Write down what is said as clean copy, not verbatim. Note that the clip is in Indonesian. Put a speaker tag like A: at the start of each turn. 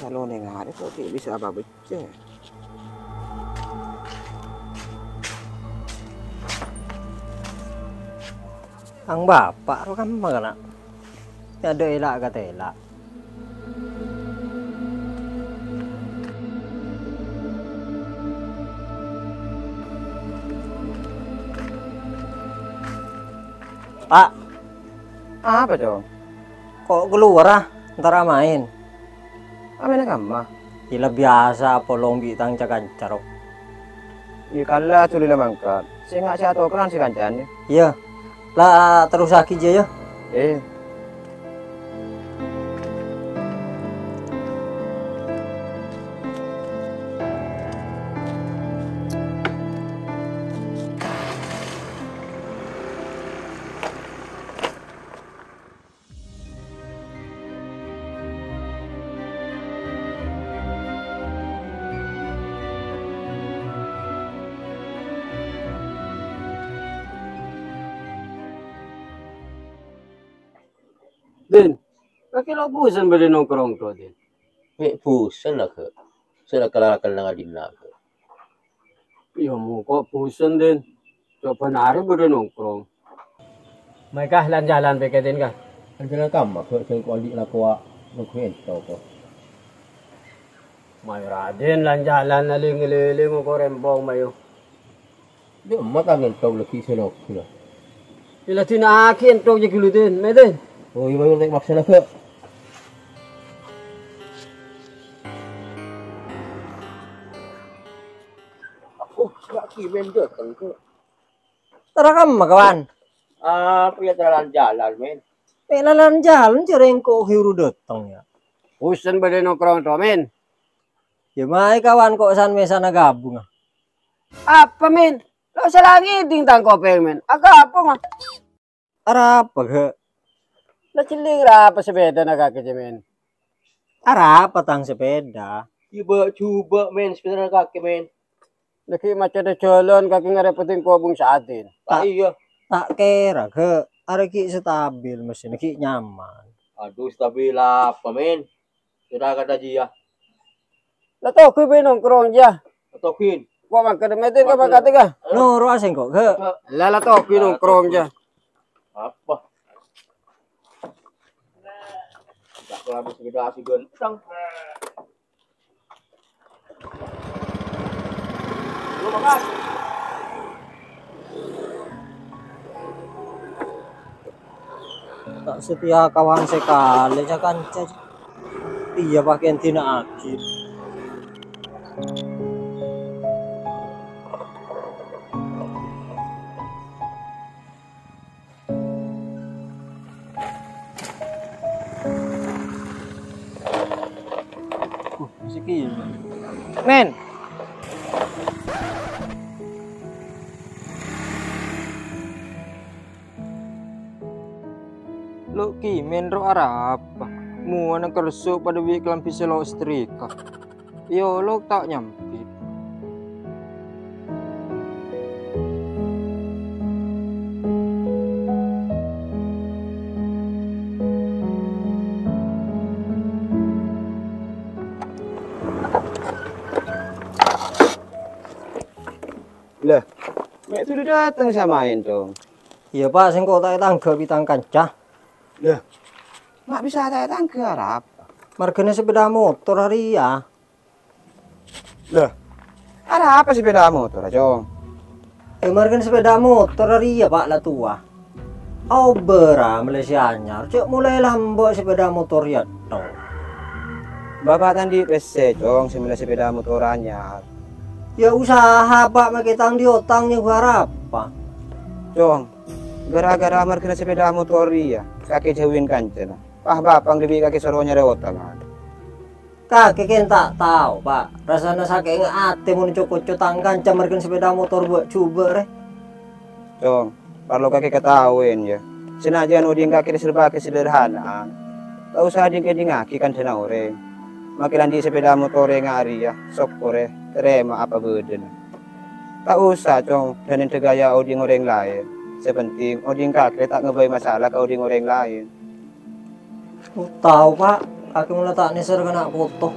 A: Kalau nengah ada kok bisa apa beceh.
B: Ang bapak ro kan magana. Ada elak kata elak. Pak,
A: Apa dong?
B: kok keluar ah? Ntar main.
A: Apa nak kamma?
B: Gila biasa polong bitang cakancarok.
A: Ikalla tuli lamangkat. Saya nggak siapa kan si kancan.
B: Iya. Lah terus lagi aja ya.
A: Eh,
C: Din, kaki lo bosan beli nongkrong tuh, Din.
D: Bosan lah ke. Sudah kelarakan dengan Dina ke.
C: Ya mau kok bosan, Din. Coba nari beli nongkrong. Mereka jalan-jalan pakai Din kah?
D: Jalan kamu ke kau adik lah kau nongkrong tau kau.
C: Mayo Raden jalan aling-aling ko rembong mayo.
D: Dia mata ngentau lagi selok sudah.
C: Ila tinakin to je kilu Din, may Din.
D: Oh, ibu naik maksa lah ke. Oh, laki benda tengku.
B: Tara kam kawan.
D: Punya jalan men.
B: Pelalan jalan cereng kok hiru datang ya.
C: Bosan beli nongkrong to, men.
B: Ya mai kawan kok san mesa na gabung ah.
C: Apa, men? Lo salangi ding tang kopeng, men. Aga apa nga?
B: Ara apa ke?
C: Lo ciling ra apa sepeda na kaki men.
B: Ara apa tang sepeda?
D: Iba coba men sepeda kaki men.
C: Lagi macam ada jalan kaki ngerepotin kobung saatin.
D: Iya.
B: Tak kira ke. Ara ki stabil mesin ki nyaman.
D: Aduh stabil apa men. Sudah kata dia.
C: Lo tau kui be nongkrong ja.
D: Tokin.
C: Kok makan metin ka makati ka?
B: No, ro asing kok ke.
C: Lala tau kui nongkrong ja.
D: Apa? Tak kalau habis sepeda si gentang. Lu makan.
B: Tak setia kawan sekali kan iya pakai tina akhir. Masih men. Lo kimen ro arah apa? Mu anak kerso pada wi kelampi selo setrika. Yo lo tak nyampit.
A: lah. Mek tu dia datang samain dong.
B: Iya pak, sing kok tak tangga pitang kancah.
A: Lah. Mak bisa datang ke Arab.
B: Margane sepeda motor hari ya.
A: Lah. Ada apa sepeda motor, Jong?
B: Margane sepeda motor hari ya pak lah tua. Oh bera Malaysia anyar, cek mulai lambok sepeda motor ya dong.
A: Bapak tadi PC, Jong, sepeda motor anyar.
B: Ya usaha pak make tang di otangnya gua apa?
A: Jong, gara-gara markina sepeda motor ya, kaki jauhin kancen. Bapak lebih kaki soronya ada otak.
B: Kakek kan tak tahu pak, rasanya sakit ate mau cocok tangkan camarkan sepeda motor buat coba reh.
A: Jong, kalau kaki ketahuin ya, senajan udin kaki serba sederhana. Tak usah dingaki kan sena orang. Makilan di sepeda motor yang hari ya, sok ore, terima apa beden. Tak usah Jong, dan tegaya udin orang lain. Sepenting udin kaki tak ngebay masalah ke udin orang lain.
B: Tahu pak, aku meletak nih kena foto.